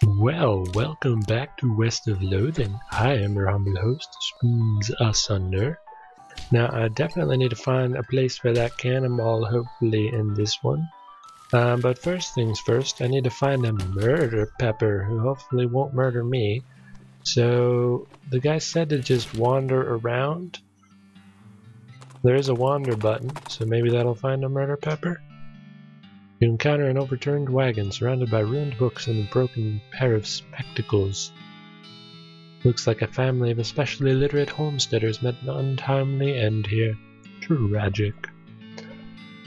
Well, welcome back to West of Loathing. I am your humble host, SpoonsAsunder. Now, I definitely need to find a place for that cannonball, hopefully in this one. But first things first, I need to find a murder pepper who hopefully won't murder me. So, the guy said to just wander around. There is a wander button, so maybe that'll find a murder pepper. You encounter an overturned wagon surrounded by ruined books and a broken pair of spectacles. Looks like a family of especially literate homesteaders met an untimely end here. Tragic.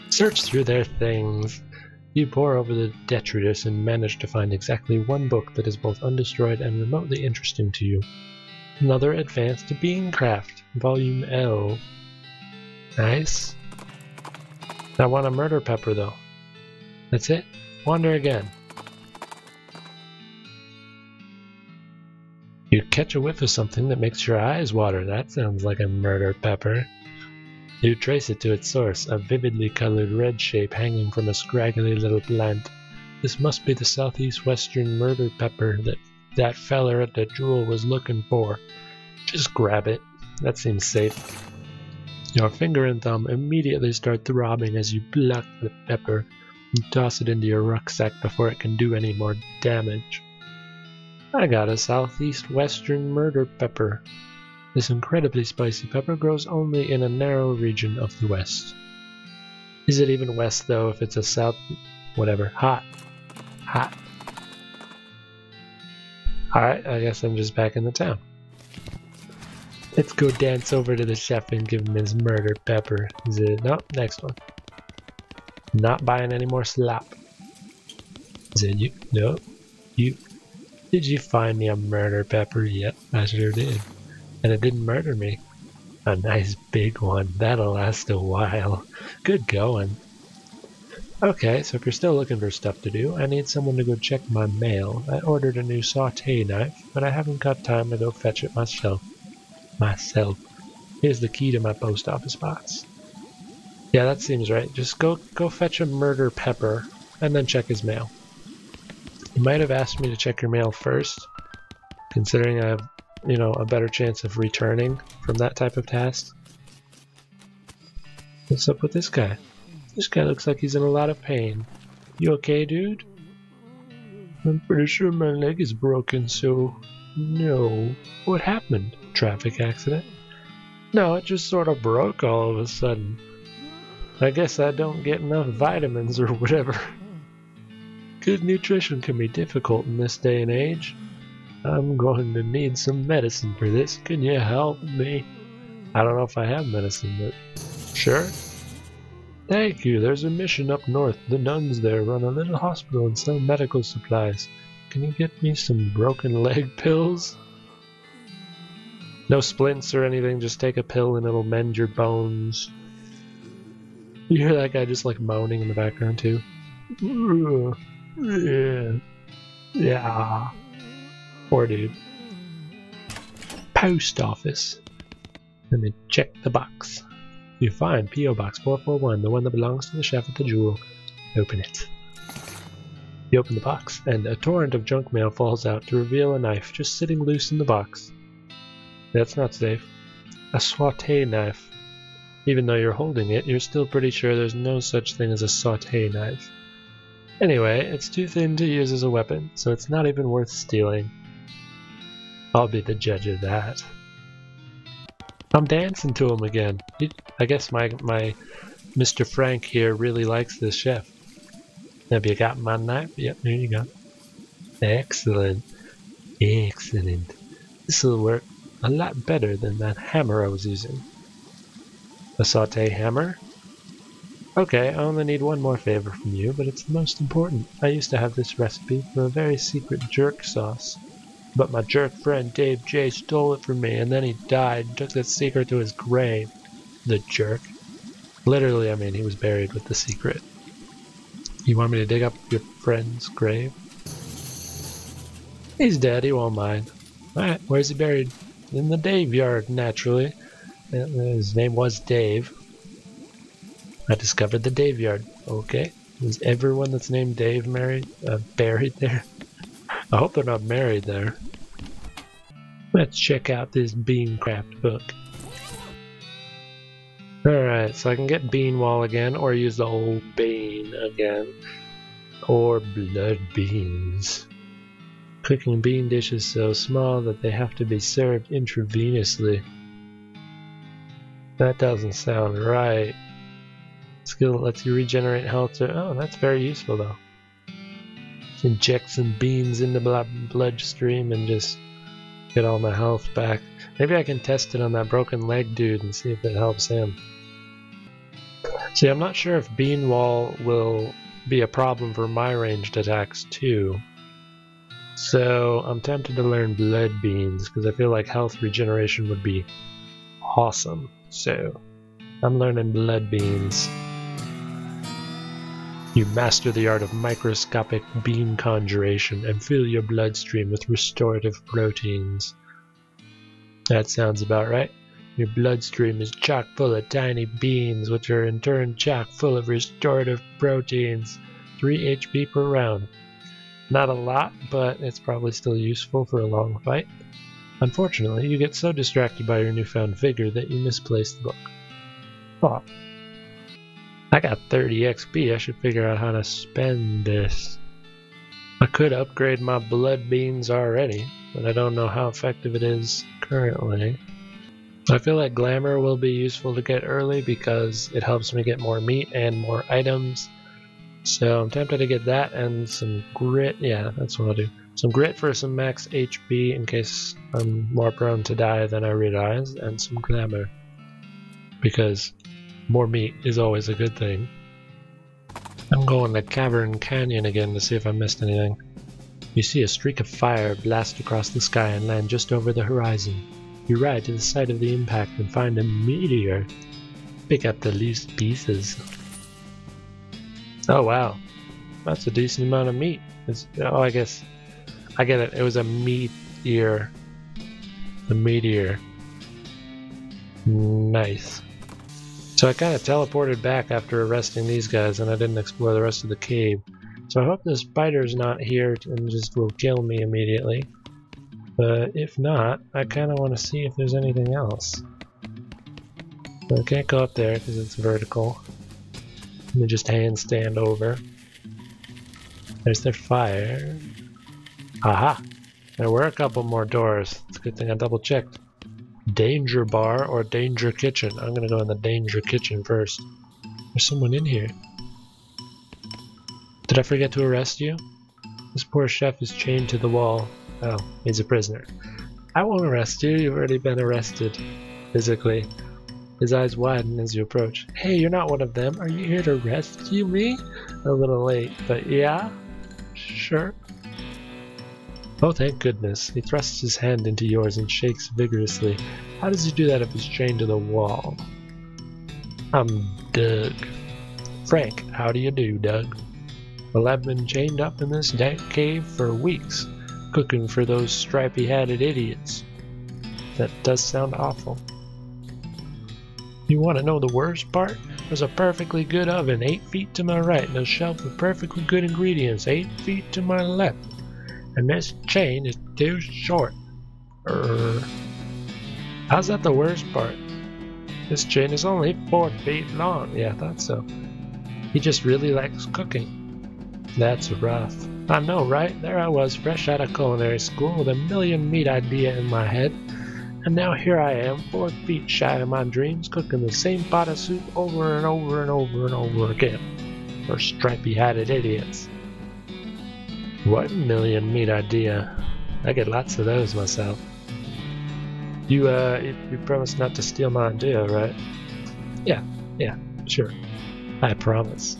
Search through their things. You pore over the detritus and manage to find exactly one book that is both undestroyed and remotely interesting to you. Another Advanced Beancraft, Volume L. Nice. I want a murder pepper though. That's it. Wander again. You catch a whiff of something that makes your eyes water. That sounds like a murder pepper. You trace it to its source, a vividly colored red shape hanging from a scraggly little plant. This must be the southeast-western murder pepper that feller at the jewel was looking for. Just grab it. That seems safe. Your finger and thumb immediately start throbbing as you pluck the pepper and toss it into your rucksack before it can do any more damage. I got a southeast-western murder pepper. This incredibly spicy pepper grows only in a narrow region of the west. Is it even west though if it's a south... whatever. Hot. Hot. Alright, I guess I'm just back in the town. Let's go dance over to the chef and give him his murder pepper. Is it... no, next one. Not buying any more slop. Is it you? No. You. Did you find me a murder pepper? Yep, I sure did. And it didn't murder me. A nice big one. That'll last a while. Good going. Okay, so if you're still looking for stuff to do, I need someone to go check my mail. I ordered a new saute knife, but I haven't got time to go fetch it myself. Here's the key to my post office box. Yeah, that seems right. Just go fetch a murder pepper, and then check his mail. You might have asked me to check your mail first, considering I have, a better chance of returning from that type of task. What's up with this guy? This guy looks like he's in a lot of pain. You okay, dude? I'm pretty sure my leg is broken, so... no. What happened? Traffic accident? No, it just sort of broke all of a sudden. I guess I don't get enough vitamins or whatever. Good nutrition can be difficult in this day and age. I'm going to need some medicine for this. Can you help me? I don't know if I have medicine, but sure. Thank you. There's a mission up north. The nuns there run a little hospital and sell medical supplies. Can you get me some broken leg pills? No splints or anything, just take a pill and it'll mend your bones. You hear that guy just like moaning in the background too? Yeah. Poor dude. Post office. Let me check the box. You find P.O. Box 441, the one that belongs to the chef at the jewel. Open it. You open the box, and a torrent of junk mail falls out to reveal a knife just sitting loose in the box. That's not safe. A saute knife. Even though you're holding it, you're still pretty sure there's no such thing as a saute knife. Anyway, it's too thin to use as a weapon, so it's not even worth stealing. I'll be the judge of that. I'm dancing to him again. I guess my Mr. Frank here really likes this chef. Have you got my knife? Yep, there you go. Excellent. Excellent. This will work a lot better than that hammer I was using. A saute hammer? Okay, I only need one more favor from you, but it's the most important. I used to have this recipe for a very secret jerk sauce. But my jerk friend Dave J stole it from me, and then he died and took that secret to his grave. The jerk. Literally, I mean, he was buried with the secret. You want me to dig up your friend's grave? He's dead, he won't mind. Alright, where's he buried? In the Daveyard, naturally. His name was Dave. I discovered the Daveyard. Okay. Is everyone that's named Dave buried there? I hope they're not married there. Let's check out this Beancraft book. Alright, so I can get Bean Wall again, or use the old Bean again. Or blood beans. Cooking bean dishes so small that they have to be served intravenously. That doesn't sound right. Skill that lets you regenerate health. Oh, that's very useful though. Inject some beans in the bloodstream and just get all my health back. Maybe I can test it on that broken leg dude and see if it helps him. See, I'm not sure if Bean Wall will be a problem for my ranged attacks too. So I'm tempted to learn Blood Beans because I feel like health regeneration would be awesome. So I'm learning Blood Beans. You master the art of microscopic bean conjuration and fill your bloodstream with restorative proteins. That sounds about right. Your bloodstream is chock full of tiny beans, which are in turn chock full of restorative proteins. 3 HP per round. Not a lot, but it's probably still useful for a long fight. Unfortunately, you get so distracted by your newfound vigor that you misplace the book. Oh. I got 30 XP, I should figure out how to spend this. I could upgrade my blood beans already, but I don't know how effective it is currently. I feel like glamour will be useful to get early because it helps me get more meat and more items. So I'm tempted to get that and some grit. Yeah, that's what I'll do. Some grit for some max HP in case I'm more prone to die than I realize, and some glamour. Because more meat is always a good thing. I'm going to Cavern Canyon again to see if I missed anything. You see a streak of fire blast across the sky and land just over the horizon. You ride to the site of the impact and find a meteor. Pick up the loose pieces. Oh wow, that's a decent amount of meat. Oh, I guess I get it. It was a meteor. The meteor. Nice. So I kind of teleported back after arresting these guys, and I didn't explore the rest of the cave. So I hope the spider's not here and just will kill me immediately. But if not, I kind of want to see if there's anything else. But I can't go up there because it's vertical. Let me just handstand over. There's their fire. Aha! There were a couple more doors. It's a good thing I double checked. Danger bar or danger kitchen. I'm gonna go in the danger kitchen first. There's someone in here. Did I forget to arrest you? This poor chef is chained to the wall. Oh, he's a prisoner. I won't arrest you. You've already been arrested. Physically. His eyes widen as you approach. Hey, you're not one of them. Are you here to rescue me? A little late, but yeah? Sure. Oh, thank goodness. He thrusts his hand into yours and shakes vigorously. How does he do that if he's chained to the wall? I'm Doug. Frank, how do you do, Doug? Well, I've been chained up in this dank cave for weeks, cooking for those stripy-hatted idiots. That does sound awful. You want to know the worst part? There's a perfectly good oven 8 feet to my right and a shelf of perfectly good ingredients 8 feet to my left. And this chain is too short. How's that the worst part? This chain is only 4 feet long. Yeah, I thought so. He just really likes cooking. That's rough. I know, right? There I was, fresh out of culinary school with a million meat idea in my head. And now here I am, 4 feet shy of my dreams, cooking the same pot of soup over and over and over and over again. For stripy-hatted idiots. What million meat idea? I get lots of those myself. You promised not to steal my idea, right? Yeah, sure. I promise.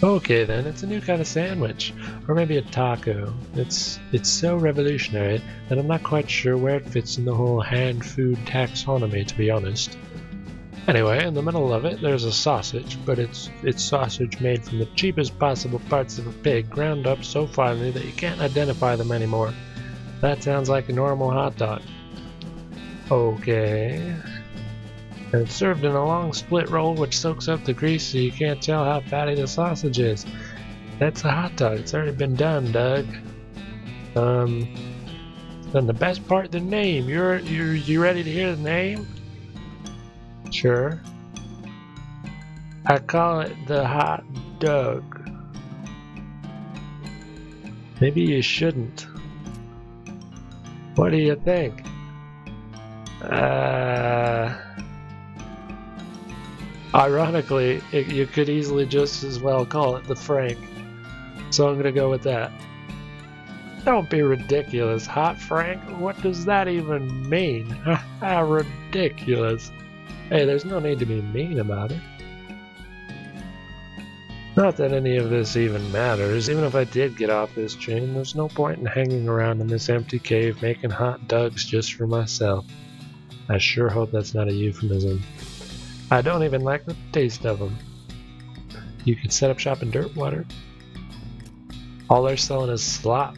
Okay then, it's a new kind of sandwich. Or maybe a taco. It's so revolutionary that I'm not quite sure where it fits in the whole hand food taxonomy, to be honest. Anyway, in the middle of it, there's a sausage, but it's sausage made from the cheapest possible parts of a pig, ground up so finely that you can't identify them anymore. That sounds like a normal hot dog. Okay. And it's served in a long split roll which soaks up the grease so you can't tell how fatty the sausage is. That's a hot dog. It's already been done, Doug. Then the best part, the name. You ready to hear the name? Sure. I call it the hot dog. Maybe you shouldn't. What do you think? Ironically, you could easily just as well call it the Frank. So I'm gonna go with that. Don't be ridiculous, Hot Frank. What does that even mean? How ridiculous. Hey, there's no need to be mean about it. Not that any of this even matters. Even if I did get off this train, there's no point in hanging around in this empty cave making hot dogs just for myself. I sure hope that's not a euphemism. I don't even like the taste of them. You could set up shop in Dirtwater. All they're selling is slop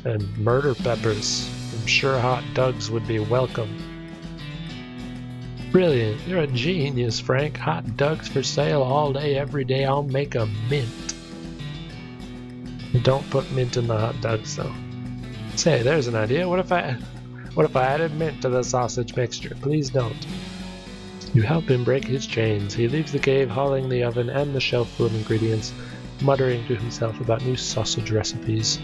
and murder peppers. I'm sure hot dogs would be welcome. Brilliant. You're a genius, Frank. Hot dogs for sale all day, every day. I'll make a mint. Don't put mint in the hot dogs, though. Say, there's an idea. What if I added mint to the sausage mixture? Please don't. You help him break his chains. He leaves the cave, hauling the oven and the shelf full of ingredients, muttering to himself about new sausage recipes.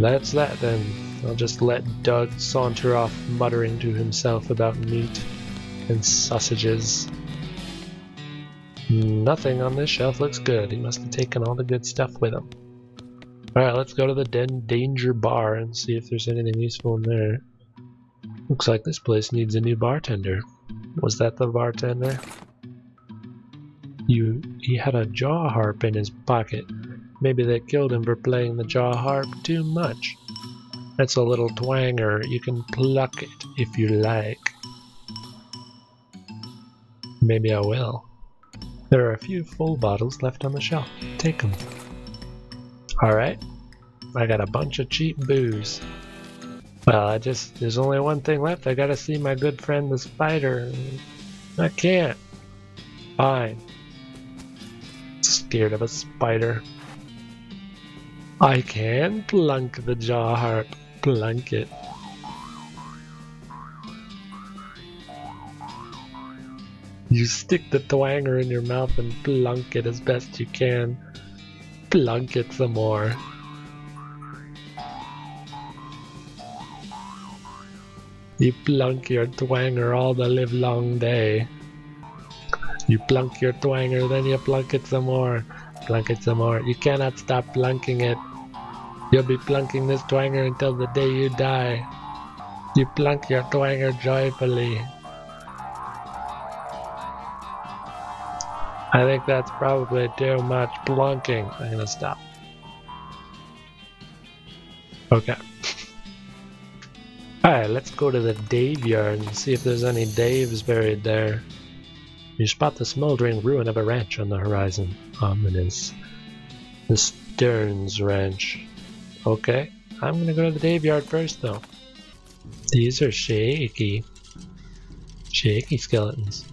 That's that, then. I'll just let Doug saunter off, muttering to himself about meat and sausages. Nothing on this shelf looks good. He must have taken all the good stuff with him. Alright, let's go to the danger bar and see if there's anything useful in there. Looks like this place needs a new bartender. Was that the bartender? He had a jaw harp in his pocket. Maybe they killed him for playing the jaw harp too much. That's a little twanger. You can pluck it if you like. Maybe I will. There are a few full bottles left on the shelf. Take them. Alright. I got a bunch of cheap booze. Well, there's only one thing left. I gotta see my good friend the spider. I can't. Fine. Scared of a spider. I can plunk the jaw harp. Plunk it. You stick the twanger in your mouth and plunk it as best you can. Plunk it some more. You plunk your twanger all the live long day. You plunk your twanger, then you plunk it some more. Plunk it some more. You cannot stop plunking it. You'll be plunking this twanger until the day you die. You plunk your twanger joyfully. I think that's probably too much plunking. I'm gonna stop. Okay. Alright, let's go to the Daveyard and see if there's any Daves buried there. You spot the smoldering ruin of a ranch on the horizon. Ominous. The Stearns Ranch. Okay, I'm gonna go to the Daveyard first though. These are shaky. Shaky skeletons.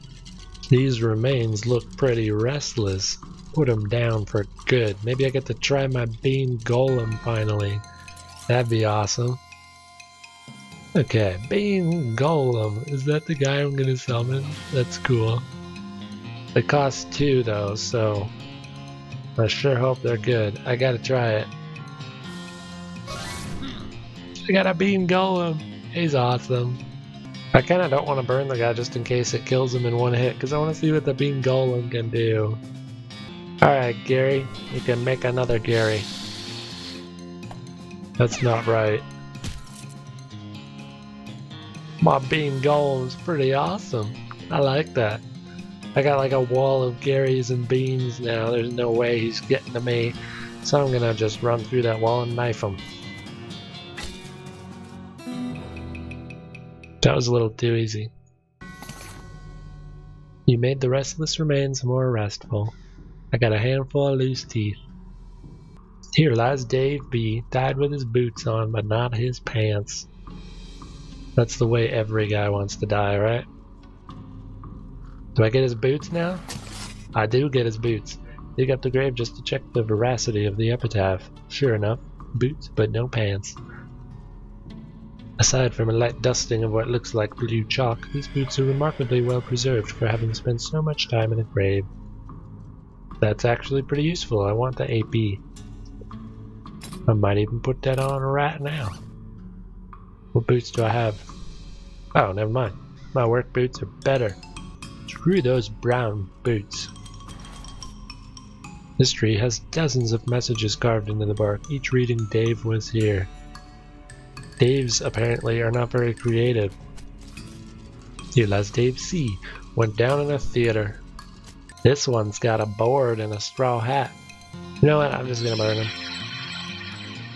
These remains look pretty restless. Put them down for good. Maybe I get to try my bean golem finally. That'd be awesome. Okay, bean golem. Is that the guy I'm gonna summon? That's cool. They cost 2 though, so I sure hope they're good. I gotta try it. I got a bean golem. He's awesome. I kinda don't want to burn the guy just in case it kills him in one hit, because I want to see what the bean golem can do. Alright, Gary. You can make another Gary. That's not right. My bean golem's pretty awesome. I like that. I got like a wall of Garys and beans now. There's no way he's getting to me. So I'm gonna just run through that wall and knife him. That was a little too easy. You made the restless remains more restful. I got a handful of loose teeth. Here lies Dave B, tied with his boots on, but not his pants. That's the way every guy wants to die, right? Do I get his boots now? I do get his boots. dig up the grave just to check the veracity of the epitaph. Sure enough, boots but no pants. Aside from a light dusting of what looks like blue chalk, these boots are remarkably well preserved for having spent so much time in a grave. That's actually pretty useful. I want the AP. I might even put that on right now. What boots do I have? Oh, never mind. My work boots are better. Screw those brown boots. This tree has dozens of messages carved into the bark, each reading Dave was here. Daves apparently are not very creative. Here lies Dave C. Went down in a theater. This one's got a board and a straw hat. You know what? I'm just gonna burn him.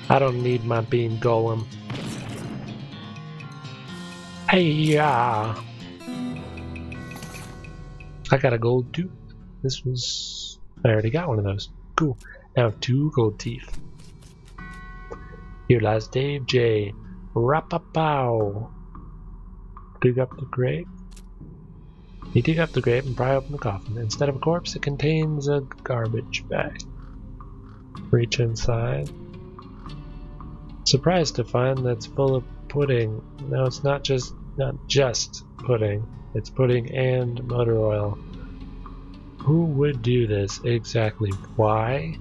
I don't need my beam golem. Hey ya! I got a gold tooth. This was... I already got one of those. Cool. Now I have 2 gold teeth. Here lies Dave J. Rapapow. Dig up the grave. You dig up the grave and pry open the coffin. Instead of a corpse, it contains a garbage bag. Reach inside. Surprised to find that's full of pudding. No, it's not just pudding. It's pudding and motor oil. Who would do this exactly? Why?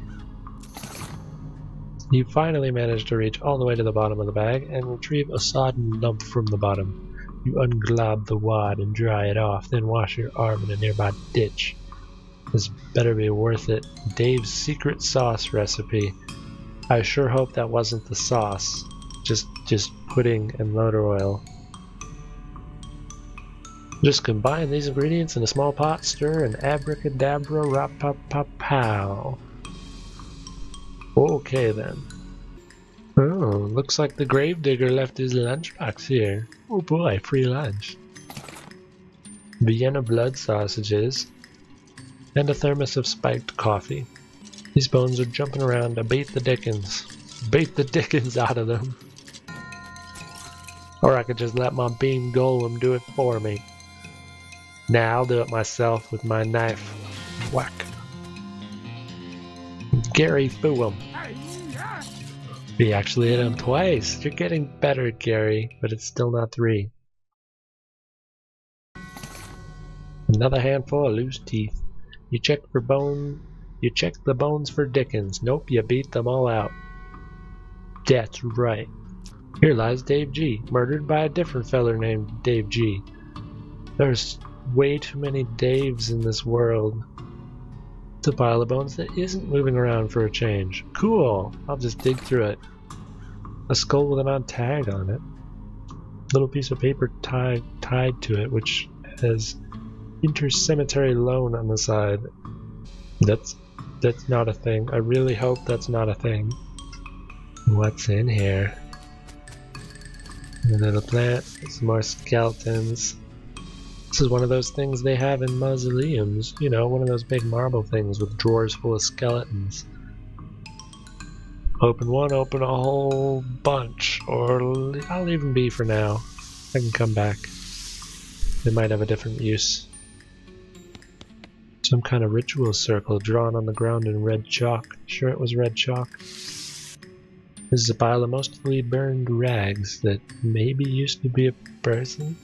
You finally manage to reach all the way to the bottom of the bag and retrieve a sodden lump from the bottom. You unglob the wad and dry it off, then wash your arm in a nearby ditch. This better be worth it. Dave's secret sauce recipe. I sure hope that wasn't the sauce. Just pudding and motor oil. Just combine these ingredients in a small pot, stir, and abracadabra rap-pop-pop-pow. Okay then. Oh, looks like the gravedigger left his lunchbox here. Oh boy, free lunch. Vienna blood sausages, and a thermos of spiked coffee. These bones are jumping around to bait the dickens. Bait the dickens out of them. Or I could just let my beam golem do it for me. Now I'll do it myself with my knife. Whack. Gary foo him. We actually hit him twice. You're getting better, Gary, but it's still not 3. Another handful of loose teeth. You check the bones for Dickens. Nope, you beat them all out. That's right. Here lies Dave G, murdered by a different feller named Dave G. There's way too many Daves in this world. It's a pile of bones that isn't moving around for a change. Cool! I'll just dig through it. A skull with an odd tag on it. Little piece of paper tied to it, which has intercemetery loan on the side. That's not a thing. I really hope that's not a thing. What's in here? A little plant, some more skeletons. This is one of those things they have in mausoleums. You know, one of those big marble things with drawers full of skeletons. Open one, open a whole bunch. Or I'll leave them be for now. I can come back. They might have a different use. Some kind of ritual circle drawn on the ground in red chalk. Sure it was red chalk. This is a pile of mostly burned rags that maybe used to be a person?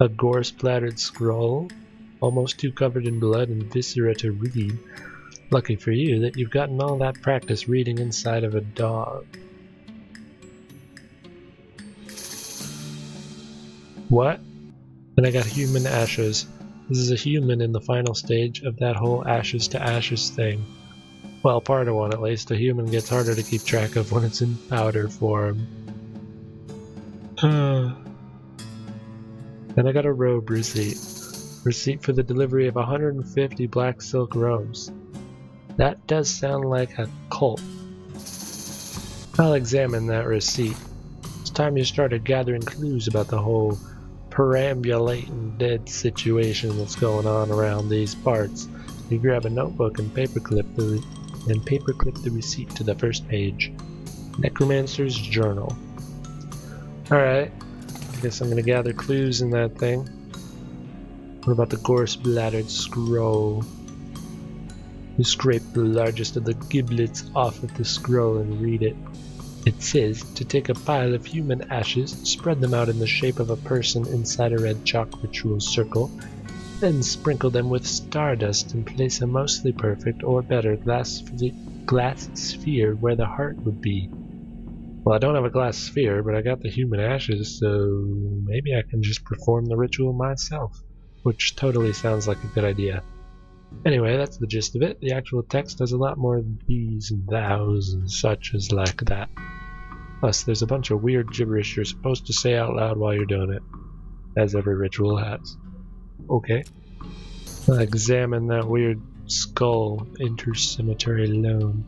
A gore-splattered scroll, almost too covered in blood and viscera to read. Lucky for you that you've gotten all that practice reading inside of a dog. What? And I got human ashes. This is a human in the final stage of that whole ashes to ashes thing. Well, part of one at least. A human gets harder to keep track of when it's in powder form. And I got a robe receipt. Receipt for the delivery of 150 black silk robes. That does sound like a cult. I'll examine that receipt. It's time you started gathering clues about the whole perambulating dead situation that's going on around these parts. You grab a notebook and paperclip the receipt to the first page. Necromancer's Journal. Alright, guess I'm gonna gather clues in that thing. What about the gore-splattered scroll? You scrape the largest of the giblets off of the scroll and read it. It says to take a pile of human ashes, spread them out in the shape of a person inside a red chalk ritual circle, then sprinkle them with stardust and place a mostly perfect or better glass sphere where the heart would be. Well, I don't have a glass sphere, but I got the human ashes, so maybe I can just perform the ritual myself, which totally sounds like a good idea. Anyway, that's the gist of it. The actual text has a lot more these and thous and such as like that. Plus, there's a bunch of weird gibberish you're supposed to say out loud while you're doing it, as every ritual has. Okay. I'll examine that weird skull, intercemetery loan.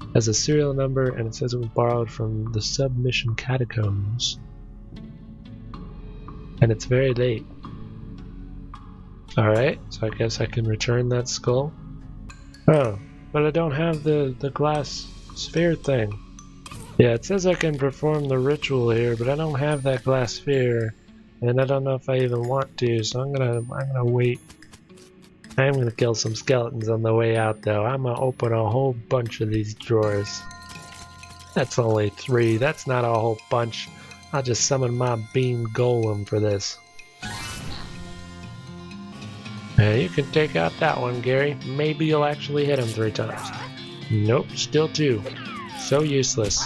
It has a serial number and it says it was borrowed from the submission catacombs. And it's very late. Alright, so I guess I can return that skull. Oh, but I don't have the glass sphere thing. Yeah, it says I can perform the ritual here, but I don't have that glass sphere. And I don't know if I even want to, so I'm gonna wait. I am gonna kill some skeletons on the way out though. I'm gonna open a whole bunch of these drawers. That's only 3, that's not a whole bunch. I'll just summon my beam golem for this. You can take out that one, Gary. Maybe you'll actually hit him 3 times. Nope, still 2. So useless.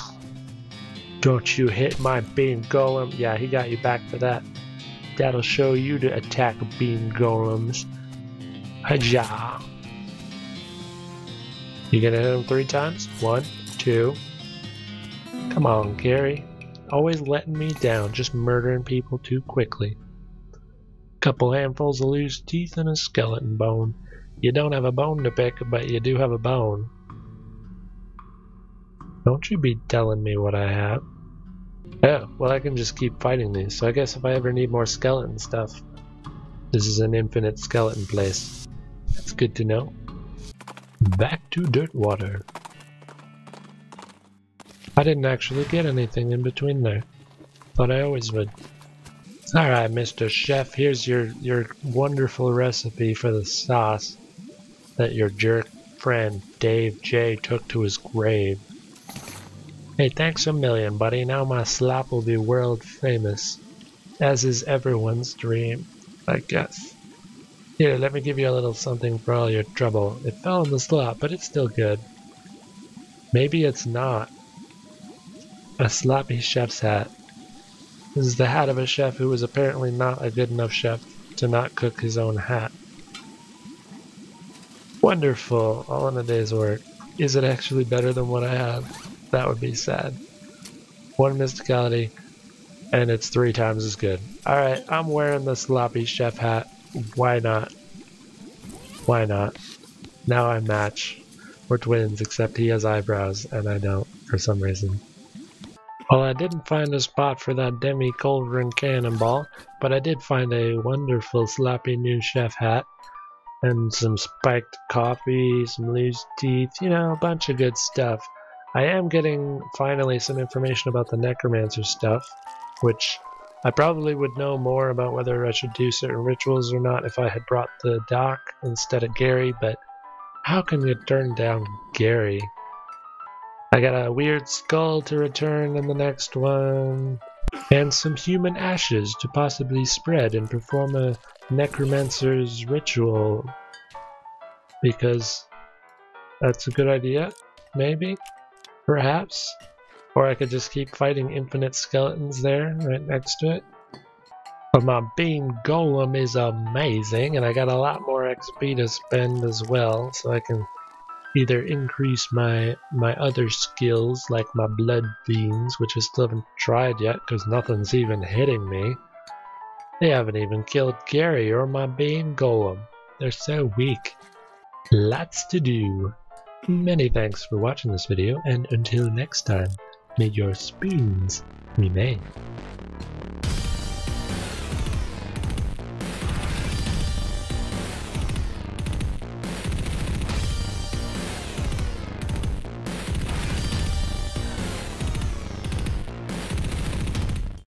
Don't you hit my beam golem. Yeah, he got you back for that. That'll show you to attack beam golems. Haja. You gonna hit him 3 times? 1, 2. Come on, Gary. Always letting me down, just murdering people too quickly. Couple handfuls of loose teeth and a skeleton bone. You don't have a bone to pick, but you do have a bone. Don't you be telling me what I have. Oh, well I can just keep fighting these, so I guess if I ever need more skeleton stuff, this is an infinite skeleton place. That's good to know. Back to Dirtwater. I didn't actually get anything in between there. Thought I always would. Alright, Mr. Chef, here's your wonderful recipe for the sauce that your jerk friend Dave J took to his grave. Hey, thanks a million, buddy. Now my slop will be world famous, as is everyone's dream, I guess. Here, let me give you a little something for all your trouble. It fell in the slop, but it's still good. Maybe it's not. A sloppy chef's hat. This is the hat of a chef who was apparently not a good enough chef to not cook his own hat. Wonderful, all in a day's work. Is it actually better than what I have? That would be sad. 1 mysticality, and it's 3 times as good. Alright, I'm wearing the sloppy chef hat. Why not? Why not? Now I match. We're twins, except he has eyebrows, and I don't, for some reason. Well, I didn't find a spot for that demi-culverin cannonball, but I did find a wonderful sloppy new chef hat, and some spiked coffee, some loose teeth, you know, a bunch of good stuff. I am getting, finally, some information about the necromancer stuff, which I probably would know more about whether I should do certain rituals or not if I had brought the doc instead of Gary, but how can you turn down Gary? I got a weird skull to return in the next one, and some human ashes to possibly spread and perform a necromancer's ritual, because that's a good idea, maybe, perhaps, or I could just keep fighting infinite skeletons there, right next to it. But my beam golem is amazing, and I got a lot more XP to spend as well, so I can either increase my other skills, like my blood fiends, which I still haven't tried yet because nothing's even hitting me. They haven't even killed Gary or my beam golem. They're so weak. Lots to do. Many thanks for watching this video, and until next time, may your spoons remain.